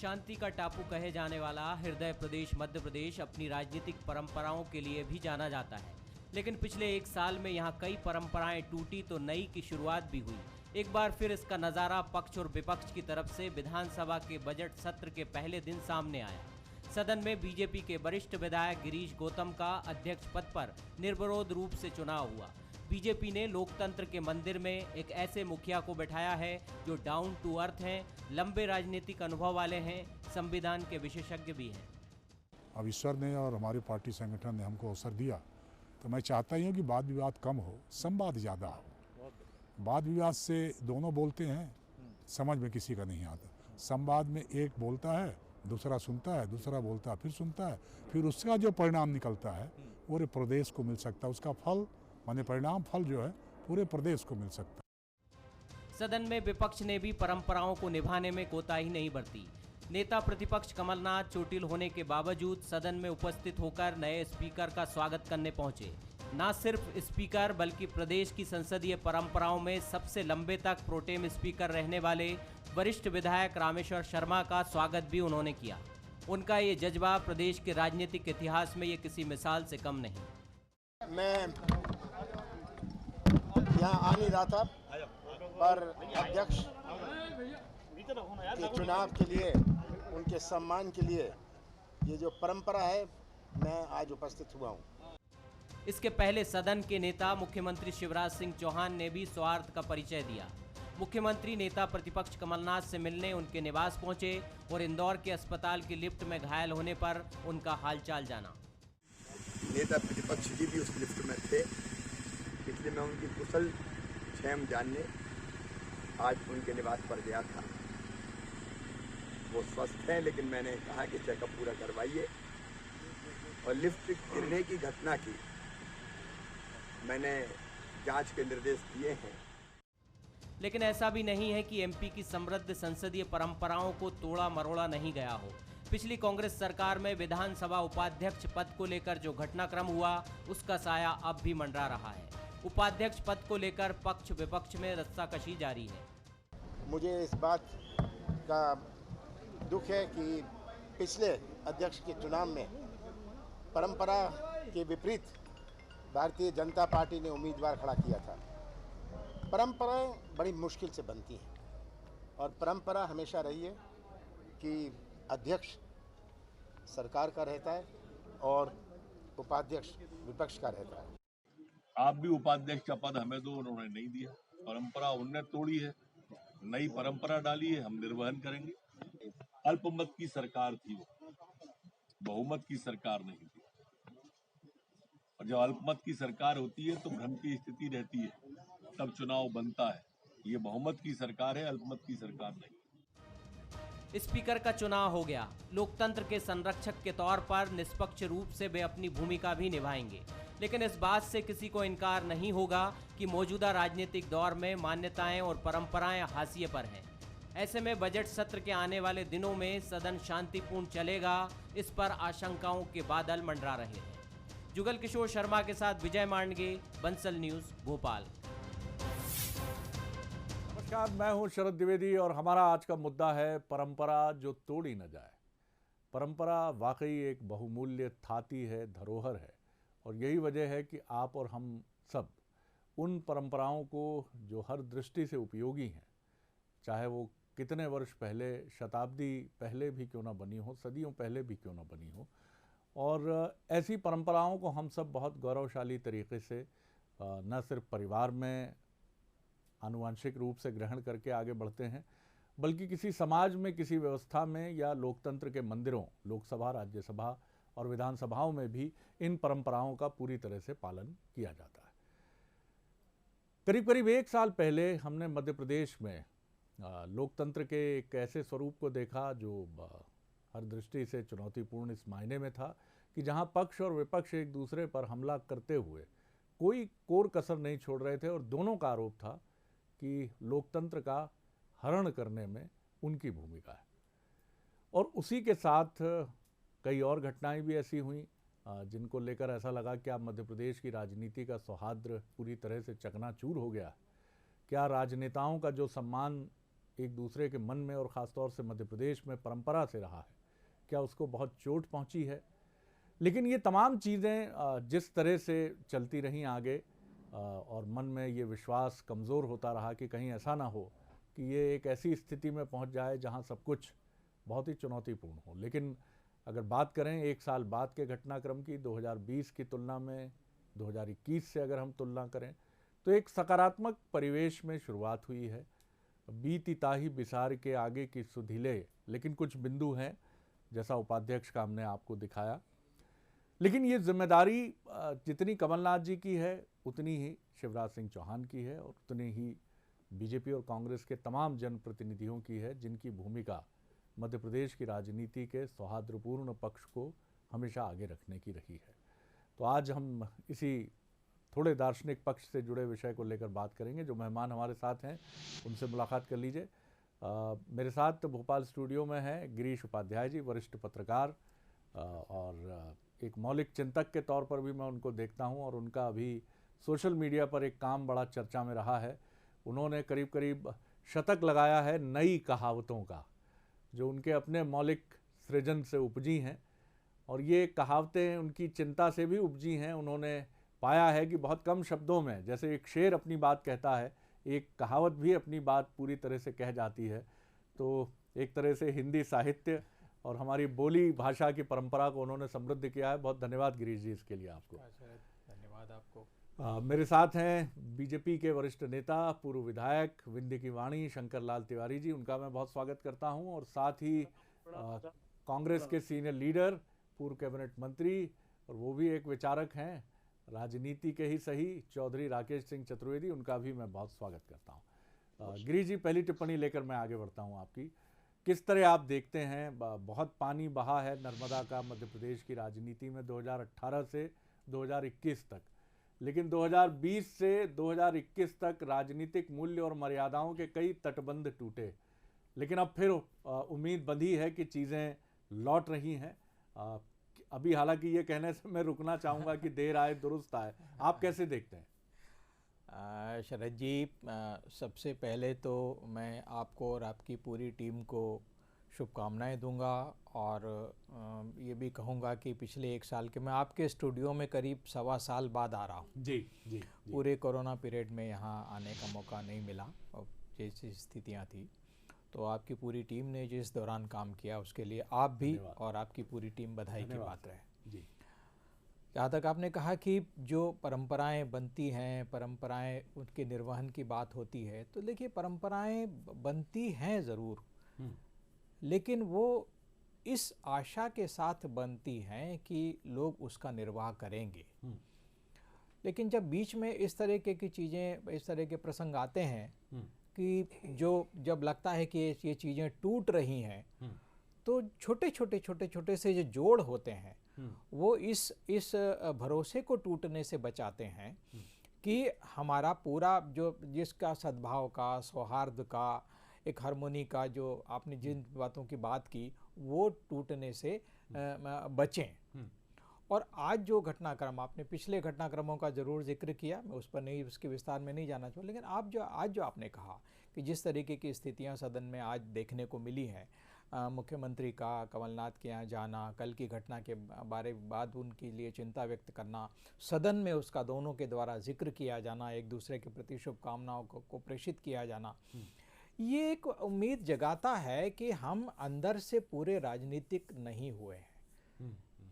शांति का टापू कहे जाने वाला हृदय प्रदेश मध्य प्रदेश अपनी राजनीतिक परंपराओं के लिए भी जाना जाता है, लेकिन पिछले एक साल में यहाँ कई परंपराएं टूटी तो नई की शुरुआत भी हुई। एक बार फिर इसका नज़ारा पक्ष और विपक्ष की तरफ से विधानसभा के बजट सत्र के पहले दिन सामने आया। सदन में बीजेपी के वरिष्ठ विधायक गिरीश गौतम का अध्यक्ष पद पर निर्विरोध रूप से चुनाव हुआ। बीजेपी ने लोकतंत्र के मंदिर में एक ऐसे मुखिया को बैठाया है जो डाउन टू अर्थ हैं, लंबे राजनीतिक अनुभव वाले हैं, संविधान के विशेषज्ञ भी हैं। अब ईश्वर ने और हमारी पार्टी संगठन ने हमको अवसर दिया, तो मैं चाहता ही हूँ कि वाद विवाद कम हो, संवाद ज़्यादा हो। वाद विवाद से दोनों बोलते हैं, समझ में किसी का नहीं आता। संवाद में एक बोलता है, दूसरा सुनता है, दूसरा बोलता है, फिर सुनता है, फिर उसका जो परिणाम निकलता है पूरे प्रदेश को मिल सकता है। उसका फल माने परिणाम फल जो है पूरे प्रदेश को मिल सकता है। सदन में विपक्ष ने भी परंपराओं को निभाने में कोताही नहीं बरती। नेता प्रतिपक्ष कमलनाथ चोटिल होने के बावजूद सदन में उपस्थित होकर नए स्पीकर का स्वागत करने पहुंचे। न सिर्फ स्पीकर बल्कि प्रदेश की संसदीय परंपराओं में सबसे लंबे तक प्रोटेम स्पीकर रहने वाले वरिष्ठ विधायक रामेश्वर शर्मा का स्वागत भी उन्होंने किया। उनका ये जज्बा प्रदेश के राजनीतिक इतिहास में ये किसी मिसाल से कम नहीं। मैं यहाँ आ नहीं रहा था, पर अध्यक्ष के चुनाव के लिए, उनके सम्मान के लिए ये जो परंपरा है, मैं आज उपस्थित हुआ हूँ। इसके पहले सदन के नेता मुख्यमंत्री शिवराज सिंह चौहान ने भी स्वार्थ का परिचय दिया। मुख्यमंत्री नेता प्रतिपक्ष कमलनाथ से मिलने उनके निवास पहुंचे और इंदौर के अस्पताल की लिफ्ट में घायल होने पर उनका हालचाल जाना। नेता प्रतिपक्ष जी भी उस लिफ्ट में थे, इसलिए मैं उनकी कुशल क्षेम जानने आज उनके निवास पर गया था। वो स्वस्थ हैं, लेकिन मैंने कहा कि चेकअप पूरा करवाइए। और लिफ्ट गिरने की घटना की मैंने जांच के निर्देश दिए हैं। लेकिन ऐसा भी नहीं है कि एमपी की समृद्ध संसदीय परंपराओं को तोड़ा मरोड़ा नहीं गया हो। पिछली कांग्रेस सरकार में विधानसभा उपाध्यक्ष पद को लेकर जो घटनाक्रम हुआ, उसका साया अब भी मंडरा रहा है। उपाध्यक्ष पद को लेकर पक्ष विपक्ष में रस्साकशी जारी है। मुझे इस बात का दुख है कि पिछले अध्यक्ष के चुनाव में परंपरा के विपरीत भारतीय जनता पार्टी ने उम्मीदवार खड़ा किया था। परंपराएं बड़ी मुश्किल से बनती हैं और परंपरा हमेशा रही है कि अध्यक्ष सरकार का रहता है और उपाध्यक्ष विपक्ष का रहता है। आप भी उपाध्यक्ष का पद हमें दो, उन्होंने नहीं दिया। परंपरा उनने तोड़ी है, नई परंपरा डाली है, हम निर्वहन करेंगे। अल्पमत की सरकार थी वो, बहुमत की सरकार नहीं थी। और जब अल्पमत की सरकार होती है तो भ्रम की स्थिति रहती है, तब चुनाव बनता है। ये बहुमत की सरकार है, अल्पमत की सरकार नहीं। स्पीकर का चुनाव हो गया। लोकतंत्र के संरक्षक के तौर पर निष्पक्ष रूप से वे अपनी भूमिका भी निभाएंगे, लेकिन इस बात से किसी को इनकार नहीं होगा कि मौजूदा राजनीतिक दौर में मान्यताएं और परंपराएं हाशिए पर हैं। ऐसे में बजट सत्र के आने वाले दिनों में सदन शांतिपूर्ण चलेगा, इस पर आशंकाओं के बादल मंडरा रहे हैं। जुगल किशोर शर्मा के साथ विजय मांडगे, बंसल न्यूज, भोपाल। नमस्कार, मैं हूं शरद द्विवेदी और हमारा आज का मुद्दा है परंपरा जो तोड़ी न जाए। परंपरा वाकई एक बहुमूल्य थाती है, धरोहर है, और यही वजह है कि आप और हम सब उन परंपराओं को जो हर दृष्टि से उपयोगी हैं, चाहे वो कितने वर्ष पहले, शताब्दी पहले भी क्यों ना बनी हो, सदियों पहले भी क्यों ना बनी हो, और ऐसी परंपराओं को हम सब बहुत गौरवशाली तरीके से न सिर्फ परिवार में आनुवंशिक रूप से ग्रहण करके आगे बढ़ते हैं, बल्कि किसी समाज में, किसी व्यवस्था में या लोकतंत्र के मंदिरों, लोकसभा, राज्यसभा और विधानसभाओं में भी इन परंपराओं का पूरी तरह से पालन किया जाता है। करीब करीब एक साल पहले हमने मध्य प्रदेश में लोकतंत्र के एक ऐसे स्वरूप को देखा जो हर दृष्टि से चुनौतीपूर्ण इस मायने में था कि जहां पक्ष और विपक्ष एक दूसरे पर हमला करते हुए कोई कोर कसर नहीं छोड़ रहे थे और दोनों का आरोप था कि लोकतंत्र का हरण करने में उनकी भूमिका है। और उसी के साथ कई और घटनाएं भी ऐसी हुई जिनको लेकर ऐसा लगा कि अब मध्य प्रदेश की राजनीति का सौहार्द पूरी तरह से चकनाचूर हो गया। क्या राजनेताओं का जो सम्मान एक दूसरे के मन में और ख़ासतौर से मध्य प्रदेश में परंपरा से रहा है, क्या उसको बहुत चोट पहुंची है? लेकिन ये तमाम चीज़ें जिस तरह से चलती रहीं आगे और मन में ये विश्वास कमज़ोर होता रहा कि कहीं ऐसा ना हो कि ये एक ऐसी स्थिति में पहुंच जाए जहां सब कुछ बहुत ही चुनौतीपूर्ण हो। लेकिन अगर बात करें एक साल बाद के घटनाक्रम की, 2020 की तुलना में 2021 से अगर हम तुलना करें तो एक सकारात्मक परिवेश में शुरुआत हुई है। बीती ताही बिसार के आगे की सुधीले, लेकिन कुछ बिंदु हैं जैसा उपाध्यक्ष का हमने आपको दिखाया। लेकिन ये जिम्मेदारी जितनी कमलनाथ जी की है उतनी ही शिवराज सिंह चौहान की है और उतनी ही बीजेपी और कांग्रेस के तमाम जनप्रतिनिधियों की है, जिनकी भूमिका मध्य प्रदेश की राजनीति के सौहार्दपूर्ण पक्ष को हमेशा आगे रखने की रही है। तो आज हम इसी थोड़े दार्शनिक पक्ष से जुड़े विषय को लेकर बात करेंगे। जो मेहमान हमारे साथ हैं उनसे मुलाकात कर लीजिए। मेरे साथ भोपाल स्टूडियो में हैं गिरीश उपाध्याय जी, वरिष्ठ पत्रकार और एक मौलिक चिंतक के तौर पर भी मैं उनको देखता हूं और उनका अभी सोशल मीडिया पर एक काम बड़ा चर्चा में रहा है। उन्होंने करीब करीब शतक लगाया है नई कहावतों का, जो उनके अपने मौलिक सृजन से उपजी हैं और ये कहावतें उनकी चिंता से भी उपजी हैं। उन्होंने पाया है कि बहुत कम शब्दों में, जैसे एक शेर अपनी बात कहता है, एक कहावत भी अपनी बात पूरी तरह से कह जाती है। तो एक तरह से हिंदी साहित्य और हमारी बोली भाषा की परंपरा को उन्होंने समृद्ध किया है। बहुत धन्यवाद गिरीश जी इसके लिए आपको। धन्यवाद आपको। मेरे साथ हैं बीजेपी के वरिष्ठ नेता, पूर्व विधायक विंध्य की वाणी शंकर लाल तिवारी जी, उनका मैं बहुत स्वागत करता हूं। और साथ ही कांग्रेस के सीनियर लीडर, पूर्व कैबिनेट मंत्री और वो भी एक विचारक हैं, राजनीति के ही सही, चौधरी राकेश सिंह चतुर्वेदी, उनका भी मैं बहुत स्वागत करता हूँ। गिरीश जी, पहली टिप्पणी लेकर मैं आगे बढ़ता हूँ आपकी। किस तरह आप देखते हैं, बहुत पानी बहा है नर्मदा का मध्य प्रदेश की राजनीति में 2018 से 2021 तक, लेकिन 2020 से 2021 तक राजनीतिक मूल्य और मर्यादाओं के कई तटबंध टूटे, लेकिन अब फिर उम्मीद बंधी है कि चीज़ें लौट रही हैं। अभी हालांकि ये कहने से मैं रुकना चाहूँगा कि देर आए दुरुस्त आए, आप कैसे देखते हैं? शरद जी, सबसे पहले तो मैं आपको और आपकी पूरी टीम को शुभकामनाएं दूंगा और ये भी कहूँगा कि पिछले एक साल के, मैं आपके स्टूडियो में करीब 1.25 साल बाद आ रहा हूँ। जी। पूरे कोरोना पीरियड में यहाँ आने का मौका नहीं मिला और जैसी स्थितियाँ थी, तो आपकी पूरी टीम ने जिस दौरान काम किया उसके लिए आप भी और आपकी पूरी टीम बधाई की पात्र है जी। जहाँ तक आपने कहा कि जो परंपराएं बनती हैं, परंपराएं उनके निर्वहन की बात होती है, तो देखिए परंपराएं बनती हैं ज़रूर, लेकिन वो इस आशा के साथ बनती हैं कि लोग उसका निर्वाह करेंगे। लेकिन जब बीच में इस तरह की चीज़ें, इस तरह के प्रसंग आते हैं कि जब लगता है कि ये चीज़ें टूट रही हैं, तो छोटे से जो जोड़ होते हैं वो इस भरोसे को टूटने से बचाते हैं कि हमारा पूरा जो जिसका सद्भाव का, सौहार्द का, एक हार्मोनी का, जो आपने जिन बातों की बात की, वो टूटने से बचें। और आज जो घटनाक्रम, आपने पिछले घटनाक्रमों का ज़रूर जिक्र किया, मैं उस पर नहीं, उसके विस्तार में नहीं जाना चाहूँ, लेकिन आज जो आपने कहा कि जिस तरीके की स्थितियां सदन में आज देखने को मिली हैं, मुख्यमंत्री का कमलनाथ के यहाँ जाना, कल की घटना के बाद उनके लिए चिंता व्यक्त करना, सदन में उसका दोनों के द्वारा जिक्र किया जाना, एक दूसरे के प्रति शुभकामनाओं को प्रेषित किया जाना, ये एक उम्मीद जगाता है कि हम अंदर से पूरे राजनीतिक नहीं हुए हैं।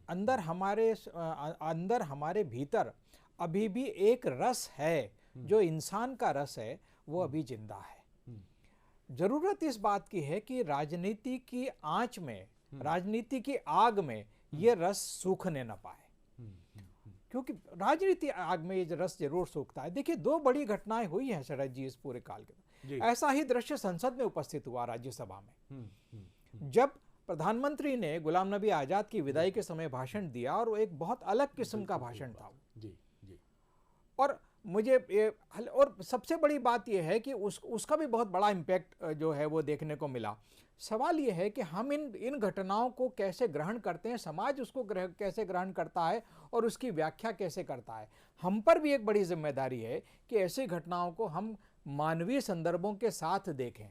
अंदर हमारे भीतर अभी भी एक रस है, जो इंसान का रस है, वो अभी जिंदा है। जरूरत इस बात की है कि राजनीति की आंच में, राजनीति की आग में ये रस सूखने न पाए, क्योंकि राजनीति आग में ये रस जरूर सूखता है। देखिए, 2 बड़ी घटनाएं हुई हैं शरद जी इस पूरे काल के। ऐसा ही दृश्य संसद में उपस्थित हुआ, राज्यसभा में, जब प्रधानमंत्री ने गुलाम नबी आजाद की विदाई के समय भाषण दिया, और वो एक बहुत अलग किस्म का भाषण था जी। और मुझे और सबसे बड़ी बात यह है कि उसका भी बहुत बड़ा इम्पैक्ट जो है वो देखने को मिला। सवाल ये है कि हम इन घटनाओं को कैसे ग्रहण करते हैं, समाज उसको कैसे ग्रहण करता है और उसकी व्याख्या कैसे करता है। हम पर भी एक बड़ी जिम्मेदारी है कि ऐसी घटनाओं को हम मानवीय संदर्भों के साथ देखें।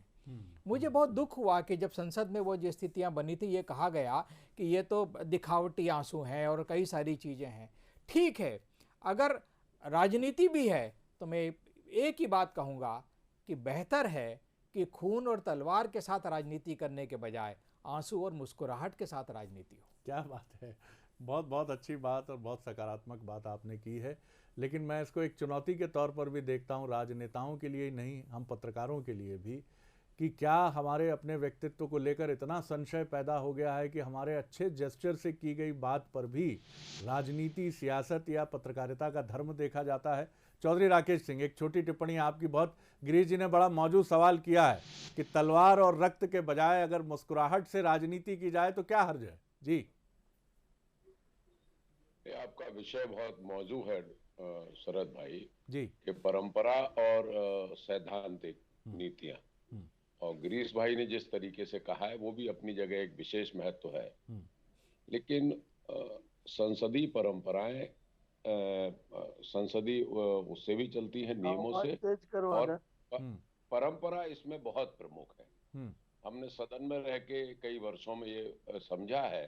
मुझे बहुत दुख हुआ कि जब संसद में वो जो स्थितियां बनी थी, ये कहा गया कि ये तो दिखावटी आंसू हैं और कई सारी चीज़ें हैं। ठीक है, अगर राजनीति भी है तो मैं एक ही बात कहूँगा कि बेहतर है कि खून और तलवार के साथ राजनीति करने के बजाय आंसू और मुस्कुराहट के साथ राजनीति हो। क्या बात है, बहुत बहुत अच्छी बात और बहुत सकारात्मक बात आपने की है। लेकिन मैं इसको एक चुनौती के तौर पर भी देखता हूँ, राजनेताओं के लिए ही नहीं, हम पत्रकारों के लिए भी, कि क्या हमारे अपने व्यक्तित्व को लेकर इतना संशय पैदा हो गया है कि हमारे अच्छे जेस्चर से की गई बात पर भी राजनीति, सियासत या पत्रकारिता का धर्म देखा जाता है। चौधरी राकेश सिंह, एक छोटी टिप्पणी आपकी। बहुत गिरीश जी ने बड़ा मौजूद सवाल किया है कि तलवार और रक्त के बजाय अगर मुस्कुराहट से राजनीति की जाए तो क्या हर्ज है? जी, आपका विषय बहुत मौजू है शरद भाई जी, कि परंपरा और सैद्धांतिक नीतियां, और गिरीश भाई ने जिस तरीके से कहा है वो भी अपनी जगह एक विशेष महत्व है। लेकिन संसदीय परंपराएं संसदीय उससे भी चलती है, नियमों से, और परंपरा इसमें बहुत प्रमुख है। हमने सदन में रह के कई वर्षों में ये समझा है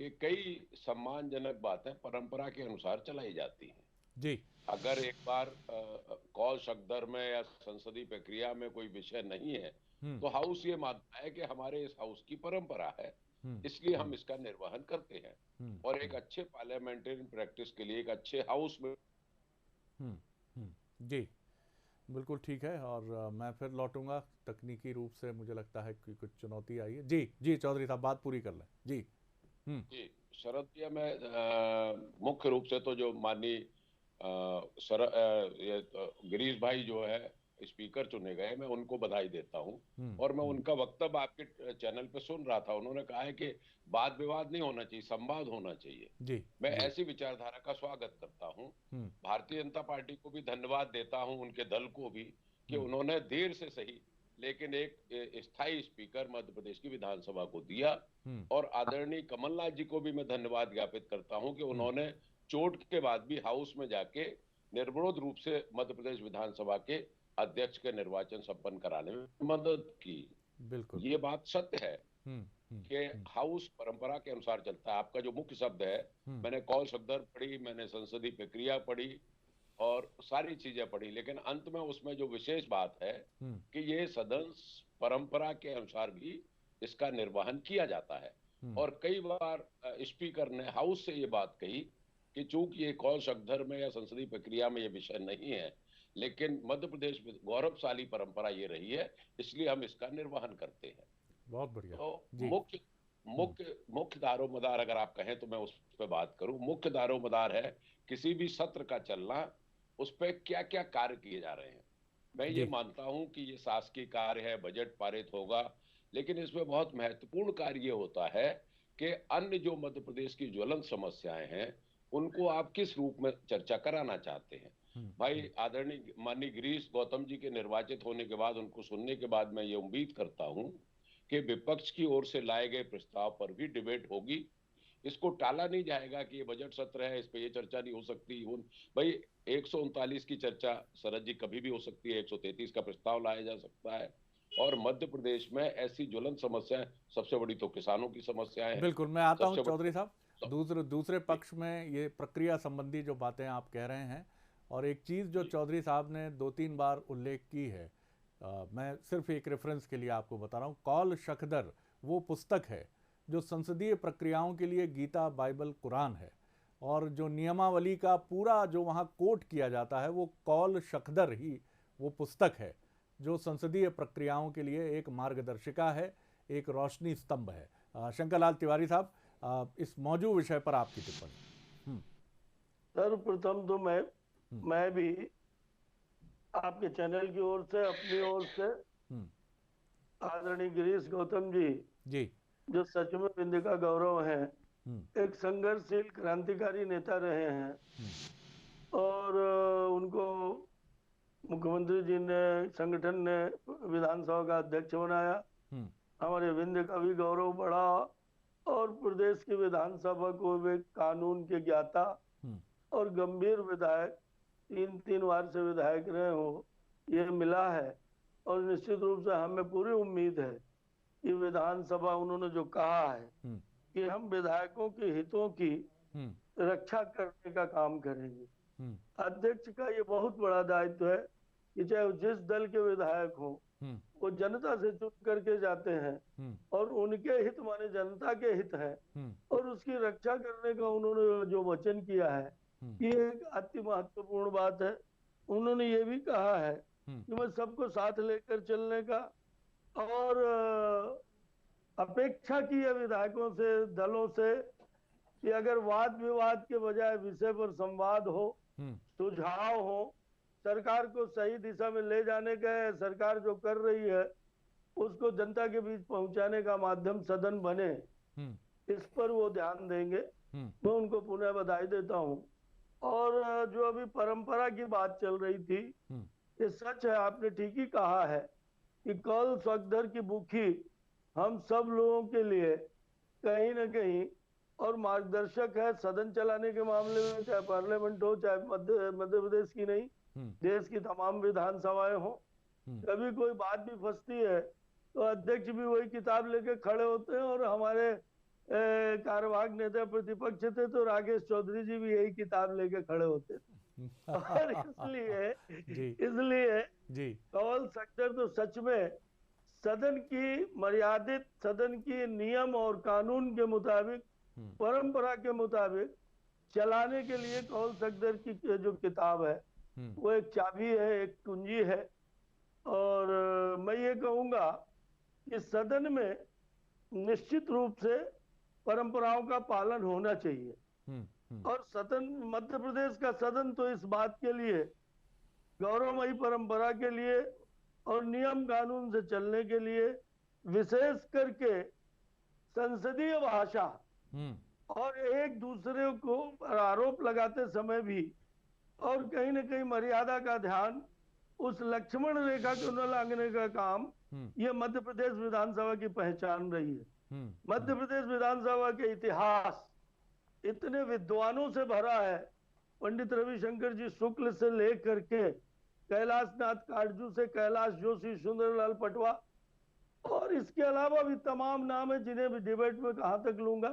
कि कई सम्मानजनक बातें परंपरा के अनुसार चलाई जाती हैं। जी, अगर एक बार कौल शक्दर में या संसदीय प्रक्रिया में कोई विषय नहीं है तो हाउस ये मानता है कि हमारे इस हाउस की परंपरा है, इसलिए हम इसका निर्वहन करते हैं। और एक अच्छे पार्लियामेंटेरियन प्रैक्टिस के लिए, एक अच्छे हाउस में जी, बिल्कुल ठीक है। और मैं फिर लौटूंगा, तकनीकी रूप से मुझे लगता है कि कुछ चुनौती आई है। जी जी, चौधरी साहब बात पूरी कर लें। जी जी शरद जी, मैं मुख्य रूप से तो जो माननीय गिरीश भाई जो है स्पीकर चुने गए, मैं उनको बधाई देता हूं। और मैं उनका वक्तव्य आपके चैनल पे सुन रहा था, उन्होंने कहा है कि वाद विवाद नहीं होना चाहिए, संवाद होना चाहिए। जी, मैं ऐसी विचारधारा का स्वागत करता हूं। भारतीय जनता पार्टी को भी धन्यवाद देता हूं, उनके दल को भी, कि उन्होंने देर से सही लेकिन एक स्थायी स्पीकर मध्य प्रदेश की विधानसभा को दिया। और आदरणीय कमलनाथ जी को भी मैं धन्यवाद ज्ञापित करता हूं कि उन्होंने चोट के बाद भी हाउस में जाके निर्विरोध रूप से मध्य प्रदेश विधानसभा के अध्यक्ष के निर्वाचन संपन्न कराने में मदद की। बिल्कुल, ये बात सत्य है कि हाउस परंपरा के अनुसार चलता है। आपका जो मुख्य शब्द है, मैंने कौल शक्दर पढ़ी, मैंने संसदीय प्रक्रिया पढ़ी और सारी चीजें पढ़ी, लेकिन अंत में उसमें जो विशेष बात है कि ये सदन परंपरा के अनुसार भी इसका निर्वहन किया जाता है। और कई बार स्पीकर ने हाउस से ये बात कही कि चूंकि ये कौल शक्दर में या संसदीय प्रक्रिया में ये विषय नहीं है, लेकिन मध्य प्रदेश में गौरवशाली परंपरा ये रही है, इसलिए हम इसका निर्वहन करते हैं। बहुत बढ़िया। तो मुख्य दारोमदार अगर आप कहें तो मैं उस पर बात करूं। मुख्य दारोमदार है किसी भी सत्र का चलना, उस पर क्या क्या कार्य किए जा रहे हैं। मैं ये मानता हूं कि ये शासकीय कार्य है, बजट पारित होगा, लेकिन इसमें बहुत महत्वपूर्ण कार्य ये होता है कि अन्य जो मध्य प्रदेश की ज्वलंत समस्याएं हैं उनको आप किस रूप में चर्चा कराना चाहते हैं। भाई आदरणीय माननीय गिरीश गौतम जी के निर्वाचित होने के बाद, उनको सुनने के बाद मैं ये उम्मीद करता हूं कि विपक्ष की ओर से लाए गए प्रस्ताव पर भी डिबेट होगी। इसको टाला नहीं जाएगा कि ये बजट सत्र है, इस पे ये चर्चा नहीं हो सकती। भाई 139 की चर्चा शरद जी कभी भी हो सकती है, 133 का प्रस्ताव लाया जा सकता है। और मध्य प्रदेश में ऐसी ज्वलंत समस्याएं, सबसे बड़ी तो किसानों की समस्याएं हैं। बिल्कुल, मैं आता हूं चौधरी साहब। दूसरे पक्ष में ये प्रक्रिया संबंधी जो बातें आप कह रहे हैं, और एक चीज़ जो चौधरी साहब ने 2-3 बार उल्लेख की है, मैं सिर्फ एक रेफरेंस के लिए आपको बता रहा हूँ। कौल शक्दर वो पुस्तक है जो संसदीय प्रक्रियाओं के लिए गीता, बाइबल, कुरान है, और जो नियमावली का पूरा जो वहाँ कोट किया जाता है वो कौल शक्दर ही वो पुस्तक है जो संसदीय प्रक्रियाओं के लिए एक मार्गदर्शिका है, एक रोशनी स्तंभ है। शंकरलाल तिवारी साहब, इस मौजूद विषय पर आपकी टिप्पणी। सर्वप्रथम तो मैं भी आपके चैनल की ओर से, अपनी ओर से आदरणीय गिरीश गौतम जी जो सच में विंध्य का गौरव है, एक संघर्षशील क्रांतिकारी नेता रहे हैं, और उनको मुख्यमंत्री जी ने, संगठन ने विधानसभा का अध्यक्ष बनाया। हमारे विंध्य का भी गौरव बढ़ा, और प्रदेश की विधानसभा को वे कानून के ज्ञाता और गंभीर विधायक, 3 बार से विधायक रहे हो, ये मिला है। और निश्चित रूप से हमें पूरी उम्मीद है कि विधानसभा उन्होंने जो कहा है कि हम विधायकों के हितों की रक्षा करने का काम करेंगे। अध्यक्ष का ये बहुत बड़ा दायित्व है कि चाहे जिस दल के विधायक हो वो जनता से चुन करके जाते हैं और उनके हित माने जनता के हित है और उसकी रक्षा करने का उन्होंने जो वचन किया है ये एक अति महत्वपूर्ण बात है। उन्होंने ये भी कहा है कि मैं सबको साथ लेकर चलने का और अपेक्षा की है विधायकों से, दलों से, कि अगर वाद विवाद के बजाय विषय पर संवाद हो, सुझाव हो, सरकार को सही दिशा में ले जाने का है, सरकार जो कर रही है उसको जनता के बीच पहुंचाने का माध्यम सदन बने, इस पर वो ध्यान देंगे। मैं उनको पुनः बधाई देता हूं। और जो अभी परंपरा की बात चल रही थी, ये सच है, आपने ठीक ही कहा है कि कौल सख्दर की बुखी हम सब लोगों के लिए कहीं न कहीं और मार्गदर्शक है सदन चलाने के मामले में, चाहे पार्लियामेंट हो, चाहे मध्य प्रदेश की नहीं, देश की तमाम विधानसभाएं हो। कभी कोई बात भी फंसती है तो अध्यक्ष भी वही किताब लेके खड़े होते हैं और हमारे कार्यवाहक नेता प्रतिपक्ष थे तो राकेश चौधरी जी भी यही किताब लेके खड़े होते थे। और इसलिए कौल सख्दर तो सच में सदन की मर्यादित, सदन की नियम और कानून के मुताबिक, परंपरा के मुताबिक चलाने के लिए कौल सख्दर की जो किताब है वो एक चाबी है, एक कुंजी है। और मैं ये कहूंगा कि सदन में निश्चित रूप से परंपराओं का पालन होना चाहिए। और सदन, मध्य प्रदेश का सदन तो इस बात के लिए, गौरवमयी परंपरा के लिए और नियम कानून से चलने के लिए, विशेष करके संसदीय भाषा और एक दूसरे को आरोप लगाते समय भी और कहीं न कहीं मर्यादा का ध्यान, उस लक्ष्मण रेखा को न लांघने का काम, ये मध्य प्रदेश विधानसभा की पहचान रही है। मध्य प्रदेश विधानसभा के इतिहास इतने विद्वानों से भरा है, पंडित रविशंकर जी शुक्ल से लेकर के कैलाश नाथ काटजू से कैलाश जोशी, सुंदरलाल पटवा, और इसके अलावा भी तमाम नाम है जिन्हें भी डिबेट में कहां तक लूंगा।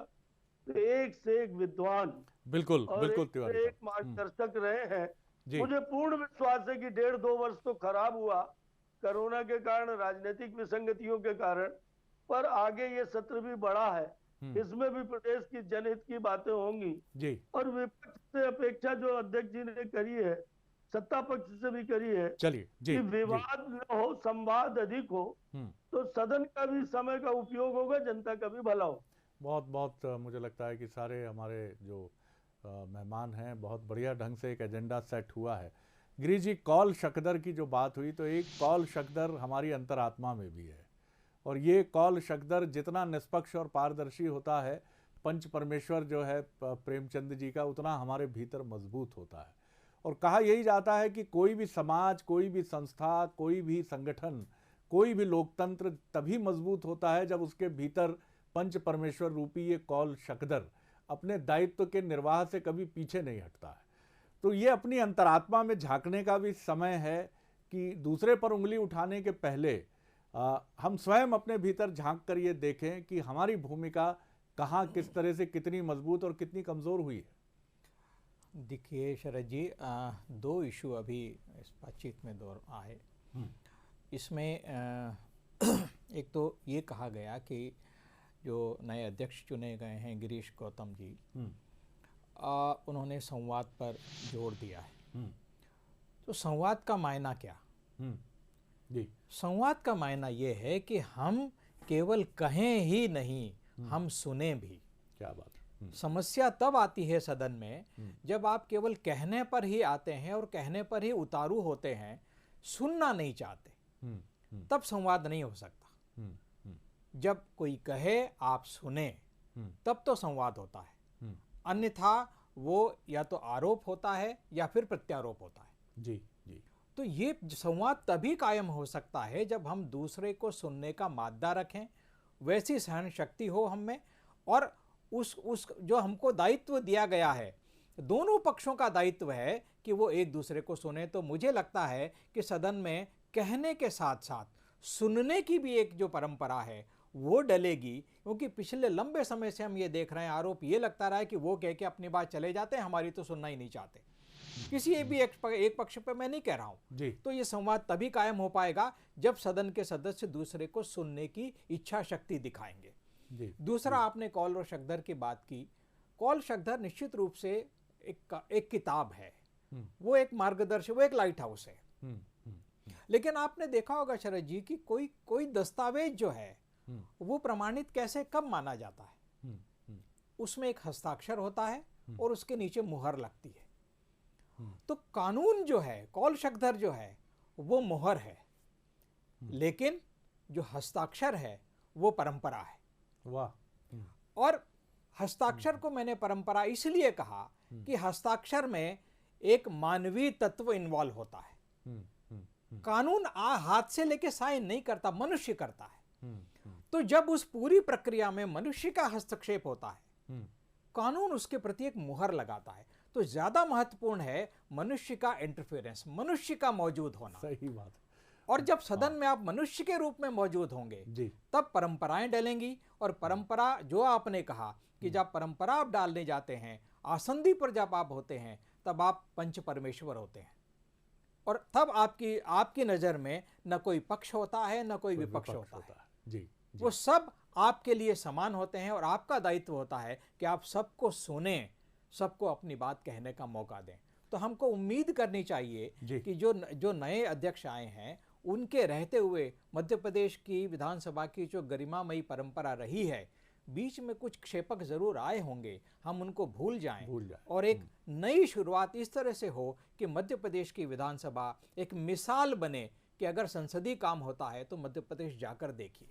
तो एक से एक विद्वान, बिल्कुल तिवारी, एक मार्गदर्शक रहे हैं। मुझे पूर्ण विश्वास है कि 1.5-2 वर्ष तो खराब हुआ कोरोना के कारण, राजनीतिक विसंगतियों के कारण, पर आगे ये सत्र भी बड़ा है, इसमें भी प्रदेश की जनहित की बातें होंगी। और विपक्ष से अपेक्षा जो अध्यक्ष जी ने करी है, सत्ता पक्ष से भी करी है, कि विवाद न हो, संवाद अधिक हो, तो सदन का भी समय का उपयोग होगा, जनता का भी भला हो। बहुत बहुत मुझे लगता है कि सारे हमारे जो मेहमान हैं, बहुत बढ़िया ढंग से एक एजेंडा सेट हुआ है। गिरीश जी, कौल शकदर की जो बात हुई, तो एक कौल शकदर हमारी अंतरात्मा में भी है, और ये कौल शकदर जितना निष्पक्ष और पारदर्शी होता है, पंच परमेश्वर जो है प्रेमचंद जी का, उतना हमारे भीतर मजबूत होता है। और कहा यही जाता है कि कोई भी समाज, कोई भी संस्था, कोई भी संगठन, कोई भी लोकतंत्र तभी मजबूत होता है जब उसके भीतर पंच परमेश्वर रूपी ये कौल शकदर अपने दायित्व के निर्वाह से कभी पीछे नहीं हटता है। तो ये अपनी अंतरात्मा में झांकने का भी समय है कि दूसरे पर उंगली उठाने के पहले हम स्वयं अपने भीतर झांक कर ये देखें कि हमारी भूमिका कहाँ, किस तरह से, कितनी मजबूत और कितनी कमज़ोर हुई है। देखिए शरद जी, 2 इशू अभी इस बातचीत में दौर आए। इसमें एक तो ये कहा गया कि जो नए अध्यक्ष चुने गए हैं गिरीश गौतम जी, उन्होंने संवाद पर जोर दिया है। तो संवाद का मायना क्या? जी, संवाद का मायना ये है कि हम केवल कहें ही नहीं, हम सुने भी। क्या बात। समस्या तब आती है सदन में जब आप केवल कहने पर ही आते हैं और कहने पर ही उतारू होते हैं, सुनना नहीं चाहते, तब संवाद नहीं हो सकता। जब कोई कहे आप सुने, तब तो संवाद होता है, अन्यथा वो या तो आरोप होता है या फिर प्रत्यारोप होता है। जी जी। तो ये संवाद तभी कायम हो सकता है जब हम दूसरे को सुनने का मादा रखें, वैसी सहन शक्ति हो हम में, और उस जो हमको दायित्व दिया गया है दोनों पक्षों का दायित्व है कि वो एक दूसरे को सुने। तो मुझे लगता है कि सदन में कहने के साथ साथ सुनने की भी एक जो परंपरा है वो डलेगी, क्योंकि पिछले लंबे समय से हम ये देख रहे हैं, आरोप ये लगता रहा है कि वो कह के अपनी बात चले जाते हैं, हमारी तो सुनना ही नहीं चाहते। किसी भी एक पक्ष पे मैं नहीं कह रहा हूं। तो ये संवाद तभी कायम हो पाएगा जब सदन के सदस्य दूसरे को सुनने की इच्छा शक्ति दिखाएंगे। दूसरा, आपने कौल और शक्धर की बात की। कौल शक्धर निश्चित रूप से एक किताब है, वो एक मार्गदर्शक, वो एक लाइट हाउस है। लेकिन आपने देखा होगा शरद जी की कोई दस्तावेज जो है वो प्रमाणित कैसे कब माना जाता है? उसमें एक हस्ताक्षर होता है और उसके नीचे मुहर लगती है। तो कानून जो है, कौल शक्धर जो है वो मुहर है, लेकिन जो हस्ताक्षर है वो परंपरा है। वाह। और हस्ताक्षर को मैंने परंपरा इसलिए कहा कि हस्ताक्षर में एक मानवीय तत्व इन्वॉल्व होता है। कानून हाथ से लेके साइन नहीं करता, मनुष्य करता है। तो जब उस पूरी प्रक्रिया में मनुष्य का हस्तक्षेप होता है, कानून उसके प्रति एक मुहर लगाता है। तो ज्यादा महत्वपूर्ण है मनुष्य का इंटरफेरेंस, मनुष्य का मौजूद होना। सही बात। और जब सदन में आप मनुष्य के रूप में मौजूद होंगे तब परंपराएं डलेंगी। और परंपरा जो आपने कहा कि जब परंपरा आप डालने जाते हैं, आसंदी पर जब आप होते हैं, तब आप पंच परमेश्वर होते हैं। और तब आपकी नजर में न कोई पक्ष होता है न कोई विपक्ष होता है। वो सब आपके लिए समान होते हैं और आपका दायित्व होता है कि आप सबको सुने, सबको अपनी बात कहने का मौका दें। तो हमको उम्मीद करनी चाहिए कि जो नए अध्यक्ष आए हैं उनके रहते हुए मध्य प्रदेश की विधानसभा की जो गरिमामयी परंपरा रही है, बीच में कुछ क्षेपक जरूर आए होंगे, हम उनको भूल जाएं और एक नई शुरुआत इस तरह से हो कि मध्य प्रदेश की विधानसभा एक मिसाल बने कि अगर संसदीय काम होता है तो मध्य प्रदेश जाकर देखिए।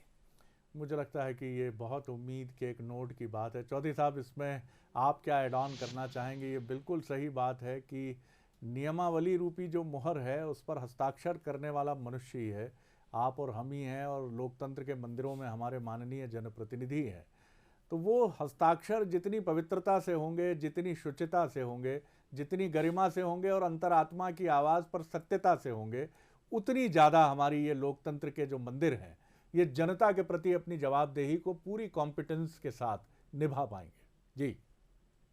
मुझे लगता है कि ये बहुत उम्मीद के एक नोट की बात है। चौधरी साहब, इसमें आप क्या ऐड ऑन करना चाहेंगे? ये बिल्कुल सही बात है कि नियमावली रूपी जो मुहर है उस पर हस्ताक्षर करने वाला मनुष्य ही है, आप और हम ही हैं, और लोकतंत्र के मंदिरों में हमारे माननीय जनप्रतिनिधि हैं। तो वो हस्ताक्षर जितनी पवित्रता से होंगे, जितनी शुचिता से होंगे, जितनी गरिमा से होंगे और अंतरात्मा की आवाज़ पर सत्यता से होंगे, उतनी ज़्यादा हमारी ये लोकतंत्र के जो मंदिर हैं ये जनता के प्रति अपनी जवाबदेही को पूरी कॉम्पिटेंस के साथ निभा पाएंगे। जी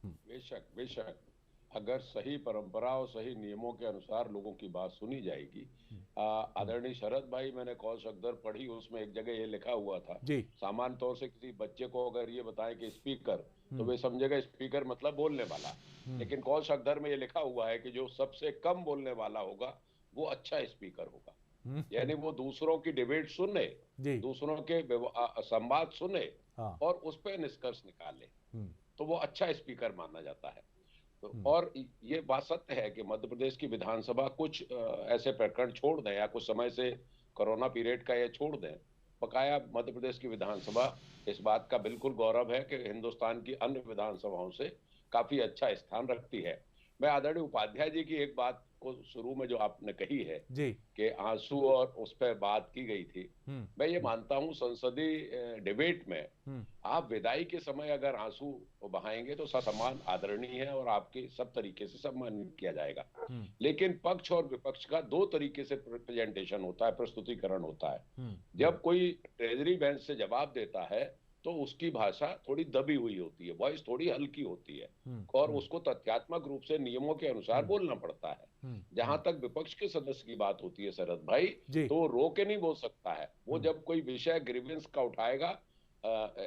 बेशक बेशक, अगर सही परंपरा और सही नियमों के अनुसार लोगों की बात सुनी जाएगी। आदरणीय शरद भाई, मैंने कौल शक्धर पढ़ी, उसमें एक जगह ये लिखा हुआ था, सामान्य तौर से किसी बच्चे को अगर ये बताएं कि स्पीकर, तो वे समझेगा स्पीकर मतलब बोलने वाला। लेकिन कौल शक्धर में ये लिखा हुआ है कि जो सबसे कम बोलने वाला होगा वो अच्छा स्पीकर होगा। यानी वो दूसरों की डिबेट सुने, दूसरों के संवाद सुने और उस पर निष्कर्ष निकाले, तो वो अच्छा स्पीकर माना जाता है। तो और ये बात सत्य है कि मध्य प्रदेश की विधानसभा कुछ ऐसे प्रकरण छोड़ दें या कुछ समय से कोरोना पीरियड का ये छोड़ दें, बकाया मध्य प्रदेश की विधानसभा इस बात का बिल्कुल गौरव है कि हिंदुस्तान की अन्य विधानसभाओं से काफी अच्छा स्थान रखती है। मैं आदरणीय उपाध्याय जी की एक बात को शुरू में जो आपने कही है कि आंसू और उस पर बात की गई थी, मैं ये मानता हूं संसदीय डिबेट में आप विदाई के समय अगर आंसू बहाएंगे तो सम्मान आदरणीय है और आपके सब तरीके से सम्मानित किया जाएगा। लेकिन पक्ष और विपक्ष का दो तरीके से प्रेजेंटेशन होता है, प्रस्तुतिकरण होता है। जब कोई ट्रेजरी बेंच से जवाब देता है तो उसकी भाषा थोड़ी दबी हुई होती है, वॉइस थोड़ी हल्की होती है और उसको तथ्यात्मक रूप से नियमों के अनुसार बोलना पड़ता है। जहां तक विपक्ष के सदस्य की बात होती है शरद भाई, तो रो के नहीं बोल सकता है। वो जब कोई विषय ग्रीवेंस का उठाएगा,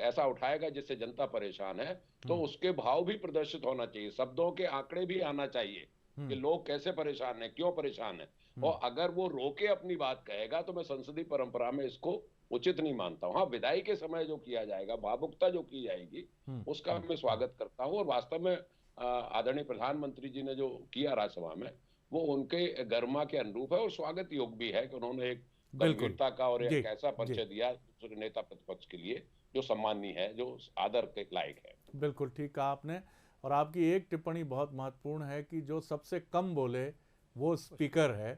ऐसा उठाएगा जिससे जनता परेशान है, तो उसके भाव भी प्रदर्शित होना चाहिए, शब्दों के आंकड़े भी आना चाहिए कि लोग कैसे परेशान है, क्यों परेशान है। और अगर वो रो के अपनी बात कहेगा तो मैं संसदीय परंपरा में इसको उचित नहीं मानता हूँ। हाँ, विदाई के समय जो किया जाएगा, भावुकता जो की जाएगी, उसका मैं स्वागत करता हूँ। और वास्तव में आदरणीय प्रधानमंत्री जी ने जो किया राज्यसभा में, वो उनके गरिमा के अनुरूप है और स्वागत योग्य भी है कि उन्होंने एक गंभीरता का और एक ऐसा परिचय दिया दूसरे नेता प्रतिपक्ष के लिए जो सम्माननीय है, जो आदर के लायक है। बिल्कुल ठीक कहा आपने। और आपकी एक टिप्पणी बहुत महत्वपूर्ण है कि जो सबसे कम बोले वो स्पीकर है।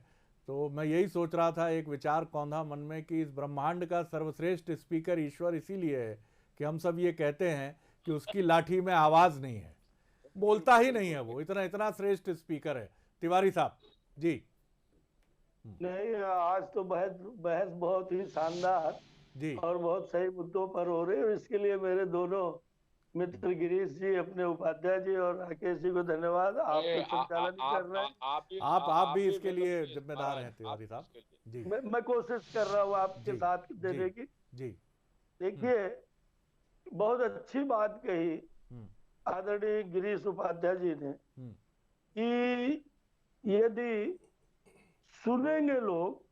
तो मैं यही सोच रहा था, एक विचार कौंधा मन में कि इस ब्रह्मांड का सर्वश्रेष्ठ स्पीकर ईश्वर इसीलिए है कि हम सब ये कहते हैं कि उसकी लाठी में आवाज़ नहीं है। बोलता ही नहीं है वो, इतना इतना श्रेष्ठ स्पीकर है तिवारी साहब जी। नहीं, आज तो बहस बहुत ही शानदार जी और बहुत सही मुद्दों पर हो रही है, और इसके लिए मेरे दोनों मित्र गिरीश जी, अपने उपाध्याय जी और राकेश जी को धन्यवाद। आप तो संचालन कर रहे हैं, आप भी इसके लिए जिम्मेदार हैं तिवारी साहब जी। मैं कोशिश कर रहा हूँ आपके साथ देने की जी। देखिए, बहुत अच्छी बात कही आदरणीय गिरीश उपाध्याय जी ने कि यदि सुनेंगे लोग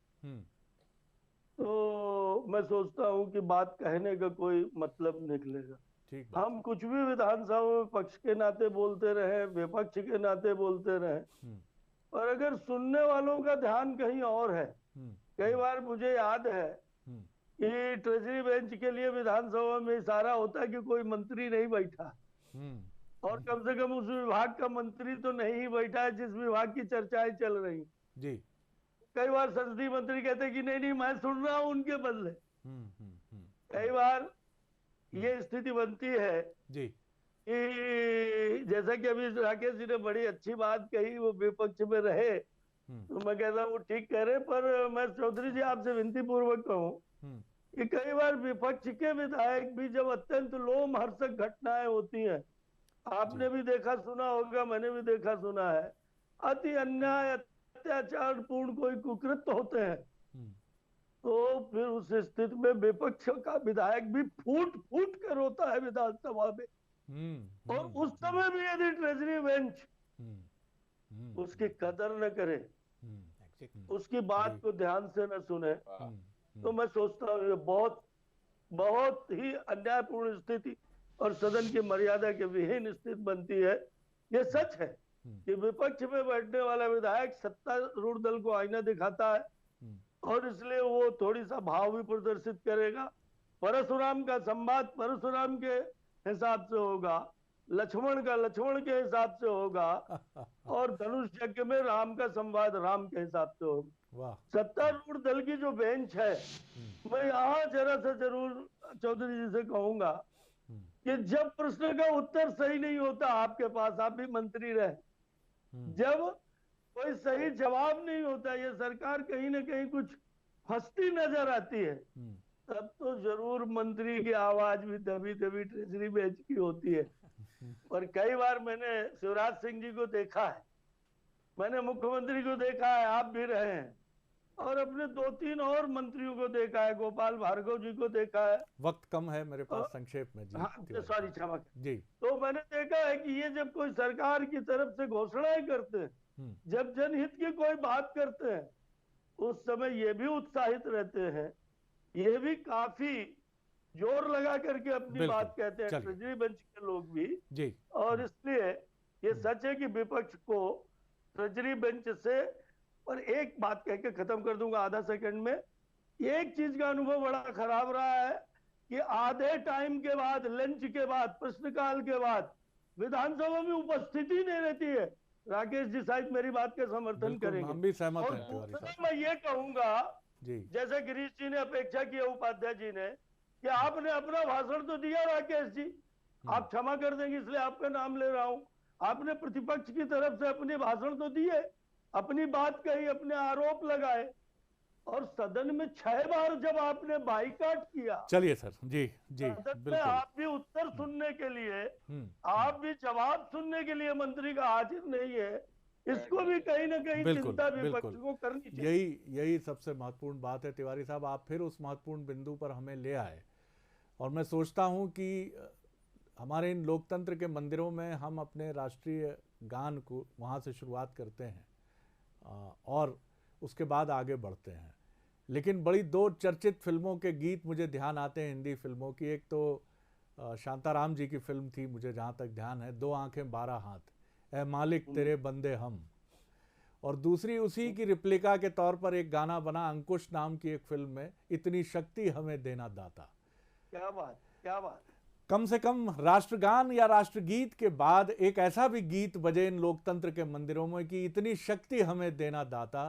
तो मैं सोचता हूँ कि बात कहने का कोई मतलब निकलेगा। हम कुछ भी विधानसभा में पक्ष के नाते बोलते रहे, विपक्ष के नाते बोलते रहे, पर अगर सुनने वालों का ध्यान कहीं और है। कई बार मुझे याद है कि ट्रेजरी बेंच के लिए विधानसभा में इशारा होता है कि कोई मंत्री नहीं बैठा, और कम से कम उस विभाग का मंत्री तो नहीं ही बैठा है जिस विभाग की चर्चाएं चल रही जी। कई बार संसदीय मंत्री कहते हैं कि नहीं मैं सुन रहा हूं उनके बदले। कई बार ये स्थिति बनती है जी कि जैसा कि अभी राकेश जी ने बड़ी अच्छी बात कही, वो विपक्ष में रहे, तो मैं कहता हूँ ठीक कह रहे, पर मैं चौधरी जी आपसे विनती पूर्वक कहूँ कि कई बार विपक्ष के विधायक भी जब अत्यंत लोमहर्षक घटनाएं होती हैं, आपने भी देखा सुना होगा, मैंने भी देखा सुना है, अति अन्याय अत्याचार पूर्ण कोई कुकृत्य होते हैं, तो फिर उस स्थिति में विपक्ष का विधायक भी फूट फूट कर रोता है विधानसभा में। और उस समय भी यदि ट्रेजरी बेंच उसकी कदर न करे, उसकी बात को ध्यान से न सुने, तो मैं सोचता हूँ ये बहुत बहुत ही अन्यायपूर्ण स्थिति और सदन की मर्यादा के विहीन स्थिति बनती है। ये सच है कि विपक्ष में बैठने वाला विधायक सत्तारूढ़ दल को आईना दिखाता है, और इसलिए वो थोड़ी सा भाव भी प्रदर्शित करेगा। परशुराम का संवाद परशुराम के हिसाब से होगा, लक्ष्मण का लक्ष्मण के हिसाब से होगा, और धनुष यज्ञ में राम का संवाद राम के हिसाब से होगा। सत्तारूढ़ दल की जो बेंच है, मैं यहाँ जरा सा जरूर चौधरी जी से कहूंगा कि जब प्रश्न का उत्तर सही नहीं होता आपके पास, आप भी मंत्री रहे, जब कोई सही जवाब नहीं होता, ये सरकार कहीं ना कहीं कुछ फंसती नजर आती है, तब तो जरूर मंत्री की आवाज भी दबी दबी ट्रेजरी बेंच की होती है। और कई बार मैंने शिवराज सिंह जी को देखा है, मैंने मुख्यमंत्री को देखा है, आप भी रहे हैं, और अपने 2-3 और मंत्रियों को देखा है, गोपाल भार्गव जी को देखा है। वक्त कम है मेरे पास, संक्षेप में जी। हाँ, सॉरी, क्षमा जी। तो मैंने देखा है कि ये जब कोई सरकार की तरफ से घोषणाएं करते हैं, जब जनहित की कोई बात करते हैं, उस समय ये भी उत्साहित रहते हैं, ये भी काफी जोर लगा करके अपनी बात कहते हैं, ट्रेजरी बेंच के लोग भी जी। और इसलिए ये सच है कि विपक्ष को ट्रेजरी बेंच से, और एक बात कह के खत्म कर दूंगा आधा सेकंड में, एक चीज का अनुभव बड़ा खराब रहा है कि आधे टाइम के बाद, लंच के बाद, प्रश्नकाल के बाद विधानसभा में उपस्थिति नहीं रहती है। राकेश जी शायद मेरी बात के समर्थन करेंगे, हम भी सहमत हैं। और मैं ये कहूंगा जैसे गिरीश जी ने अपेक्षा की, उपाध्याय जी ने, कि आपने अपना भाषण तो दिया राकेश जी, आप क्षमा कर देंगे इसलिए आपका नाम ले रहा हूं, आपने प्रतिपक्ष की तरफ से अपने भाषण तो दिए, अपनी बात कही, अपने आरोप लगाए, और सदन में 6 बार जब आपने बाइकाट किया, चलिए सर जी जी बिल्कुल, आप भी उत्तर सुनने के लिए, आप भी जवाब सुनने के लिए मंत्री का हाजिर नहीं है, इसको भी कहीं ना कहीं चिंता विपक्ष को करनी चाहिए। यही सबसे महत्वपूर्ण बात है तिवारी साहब, आप फिर उस महत्वपूर्ण बिंदु पर हमें ले आए, और मैं सोचता हूं कि हमारे इन लोकतंत्र के मंदिरों में हम अपने राष्ट्रीय गान को वहां से शुरुआत करते हैं और उसके बाद आगे बढ़ते हैं। लेकिन बड़ी 2 चर्चित फिल्मों के गीत मुझे ध्यान आते हैं, हिंदी फिल्मों की। एक तो शांताराम जी की फिल्म थी, मुझे जहाँ तक ध्यान है, 2 आंखें 12 हाथ, ऐ मालिक तेरे बंदे हम, और दूसरी उसी की रिप्लिका के तौर पर एक गाना बना अंकुश नाम की एक फिल्म में, इतनी शक्ति हमें देना दाता। क्या बात, क्या बात। कम से कम राष्ट्रगान या राष्ट्रगीत के बाद एक ऐसा भी गीत बजे इन लोकतंत्र के मंदिरों में कि इतनी शक्ति हमें देना दाता,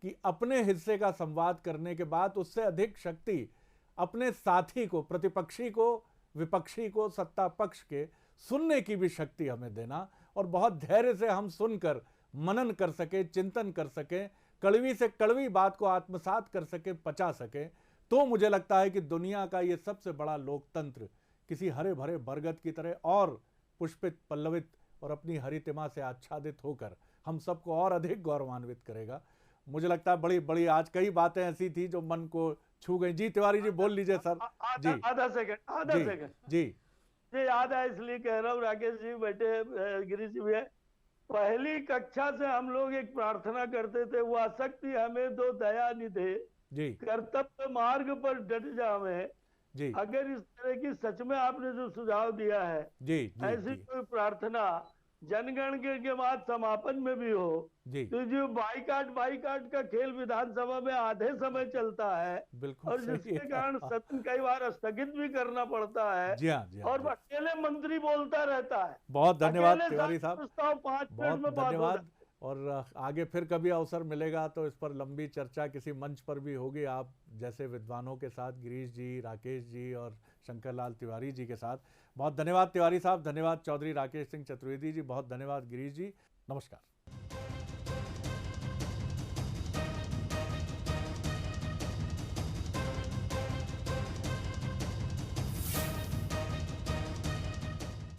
कि अपने हिस्से का संवाद करने के बाद उससे अधिक शक्ति अपने साथी को, प्रतिपक्षी को, विपक्षी को, सत्ता पक्ष के सुनने की भी शक्ति हमें देना। और बहुत धैर्य से हम सुनकर मनन कर सके, चिंतन कर सके, कड़वी से कड़वी बात को आत्मसात कर सके, पचा सके, तो मुझे लगता है कि दुनिया का ये सबसे बड़ा लोकतंत्र किसी हरे भरे बरगद की तरह और पुष्पित, पल्लवित और अपनी हरितिमा से आच्छादित होकर हम सबको और अधिक गौरवान्वित करेगा। मुझे लगता है बड़ी बड़ी आज कई बातें ऐसी थी जो मन को छू गई। जी तिवारी जी बोल लीजिए सर। जी आधा सेकंड जी ये याद है इसलिए कह रहा हूँ, राकेश जी बैठे, गिरीश जी भी है। पहली कक्षा से हम लोग एक प्रार्थना करते थे, वो आसक्ति हमें दो, दया निधे, जी कर्तव्य मार्ग पर डट जावे। जी अगर इस तरह की सच में आपने जो सुझाव दिया है, जी जी ऐसी कोई प्रार्थना जनगण के बाद समापन में भी हो, जी तो जो बाईकाट का खेल विधानसभा में आधे समय चलता है, बिल्कुल, और जिसके कारण सदन कई बार स्थगित भी करना पड़ता है। जी हाँ, जी हाँ, और अकेले मंत्री बोलता रहता है। बहुत धन्यवाद तिवारी साहब, 5 मिनट में धन्यवाद। और आगे फिर कभी अवसर मिलेगा तो इस पर लंबी चर्चा किसी मंच पर भी होगी, आप जैसे विद्वानों के साथ, गिरीश जी, राकेश जी और शंकर लाल तिवारी जी के साथ। बहुत धन्यवाद तिवारी साहब, धन्यवाद चौधरी राकेश सिंह चतुर्वेदी जी, बहुत धन्यवाद गिरीश जी, नमस्कार।